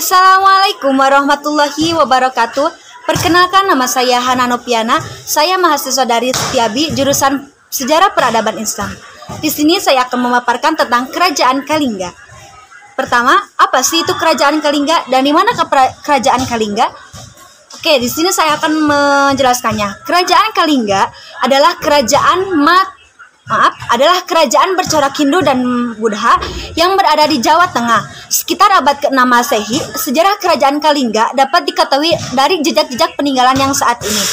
Assalamualaikum warahmatullahi wabarakatuh. Perkenalkan, nama saya Hana Nopiana. Saya mahasiswa dari Setiabi, jurusan Sejarah Peradaban Islam. Di sini saya akan memaparkan tentang Kerajaan Kalingga. Pertama, apa sih itu Kerajaan Kalingga dan di mana Kerajaan Kalingga? Oke, di sini saya akan menjelaskannya. Kerajaan Kalingga adalah adalah kerajaan bercorak Hindu dan Buddha yang berada di Jawa Tengah. Sekitar abad ke-6 Masehi, sejarah kerajaan Kalingga dapat diketahui dari jejak-jejak peninggalan yang saat ini.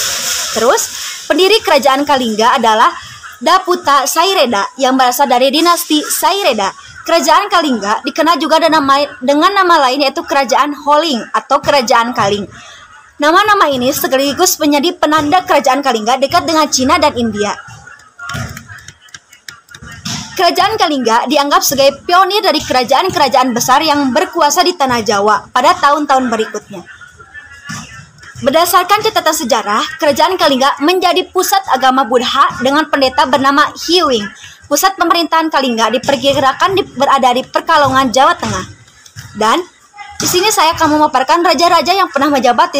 Terus, pendiri kerajaan Kalingga adalah Daputa Saireda yang berasal dari dinasti Saireda. Kerajaan Kalingga dikenal juga dengan nama lain, yaitu Kerajaan Holing atau Kerajaan Kaling. Nama-nama ini sekaligus menjadi penanda kerajaan Kalingga dekat dengan Cina dan India. Kerajaan Kalingga dianggap sebagai pionir dari kerajaan-kerajaan besar yang berkuasa di tanah Jawa pada tahun-tahun berikutnya. Berdasarkan catatan sejarah, kerajaan Kalingga menjadi pusat agama Buddha dengan pendeta bernama Hiwing. Pusat pemerintahan Kalingga diperkirakan berada di Pekalongan, Jawa Tengah. Dan di sini saya akan memaparkan raja-raja yang pernah menjabat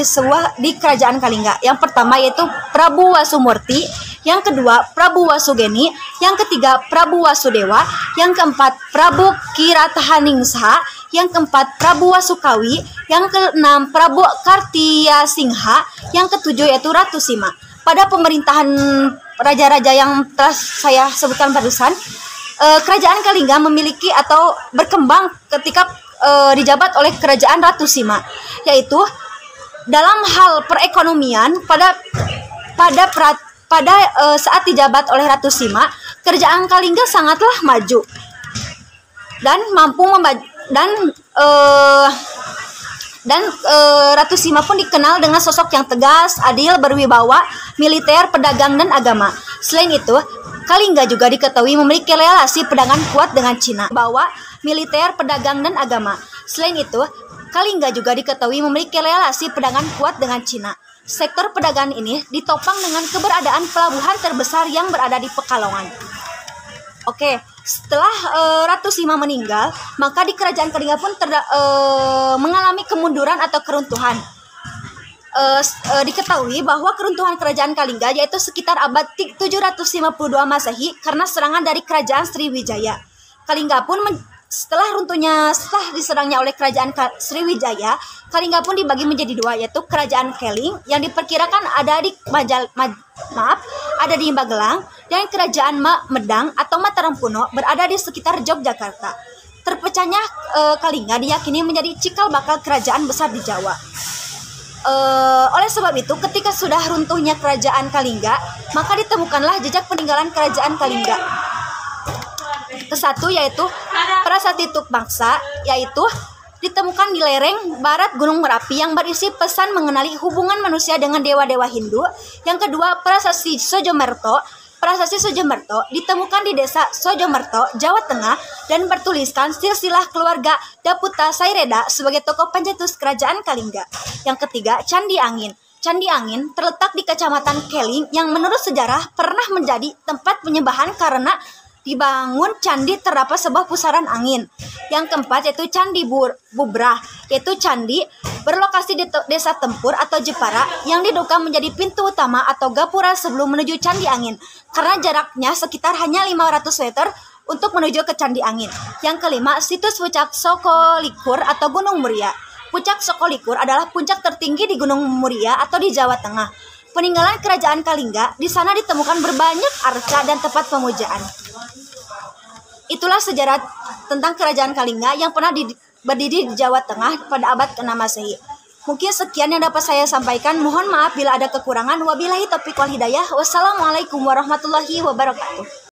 di kerajaan Kalingga. Yang pertama yaitu Prabu Wasumurti, yang kedua Prabu Wasugeni, yang ketiga Prabu Wasudewa, yang keempat Prabu Kiratahaningsa, yang keempat Prabu Wasukawi, yang keenam Prabu Kartiasingha, yang ketujuh yaitu Ratu Sima. Pada pemerintahan raja-raja yang telah saya sebutkan barusan, kerajaan Kalingga memiliki atau berkembang ketika dijabat oleh kerajaan Ratu Sima, yaitu dalam hal perekonomian pada saat dijabat oleh Ratu Sima, kerajaan Kalingga sangatlah maju dan mampu Ratu Sima pun dikenal dengan sosok yang tegas, adil, berwibawa, militer, pedagang, dan agama. Selain itu, Kalingga juga diketahui memiliki relasi perdagangan kuat dengan Cina, militer, pedagang, dan agama. Selain itu, Kalingga juga diketahui memiliki relasi perdagangan kuat dengan Cina. Sektor perdagangan ini ditopang dengan keberadaan pelabuhan terbesar yang berada di Pekalongan. Oke, setelah Ratu Sima meninggal, maka di kerajaan Kalingga pun mengalami kemunduran atau keruntuhan. Diketahui bahwa keruntuhan kerajaan Kalingga yaitu sekitar abad 752 Masehi karena serangan dari kerajaan Sriwijaya. Kalingga pun setelah diserangnya oleh kerajaan Sriwijaya, Kalingga pun dibagi menjadi dua, yaitu kerajaan Keling yang diperkirakan ada di Magelang, dan kerajaan Medang atau Mataram kuno berada di sekitar Yogyakarta. Terpecahnya Kalingga diyakini menjadi cikal bakal kerajaan besar di Jawa. Oleh sebab itu, ketika sudah runtuhnya kerajaan Kalingga, maka ditemukanlah jejak peninggalan kerajaan Kalingga. Kesatu yaitu Prasasti Tuk Bangsa, yaitu ditemukan di lereng barat Gunung Merapi yang berisi pesan mengenali hubungan manusia dengan dewa-dewa Hindu. Yang kedua, Prasasti Sojomerto. Prasasti Sojomerto ditemukan di desa Sojomerto, Jawa Tengah, dan bertuliskan silsilah keluarga Daputa Saireda sebagai tokoh pencetus kerajaan Kalingga. Yang ketiga, Candi Angin. Candi Angin terletak di Kecamatan Keling yang menurut sejarah pernah menjadi tempat penyembahan karena dibangun candi terdapat sebuah pusaran angin. Yang keempat yaitu Candi Bubrah, yaitu candi berlokasi di desa Tempur atau Jepara yang diduga menjadi pintu utama atau gapura sebelum menuju Candi Angin karena jaraknya sekitar hanya 500 meter untuk menuju ke Candi Angin. Yang kelima, situs Puncak Sokolikur atau Gunung Muria. Puncak Sokolikur adalah puncak tertinggi di Gunung Muria atau di Jawa Tengah. Peninggalan kerajaan Kalingga di sana ditemukan berbanyak arca dan tempat pemujaan. Itulah sejarah tentang kerajaan Kalingga yang pernah berdiri di Jawa Tengah pada abad ke-6 Masehi. Mungkin sekian yang dapat saya sampaikan. Mohon maaf bila ada kekurangan. Wabillahi taufiq wal hidayah. Wassalamualaikum warahmatullahi wabarakatuh.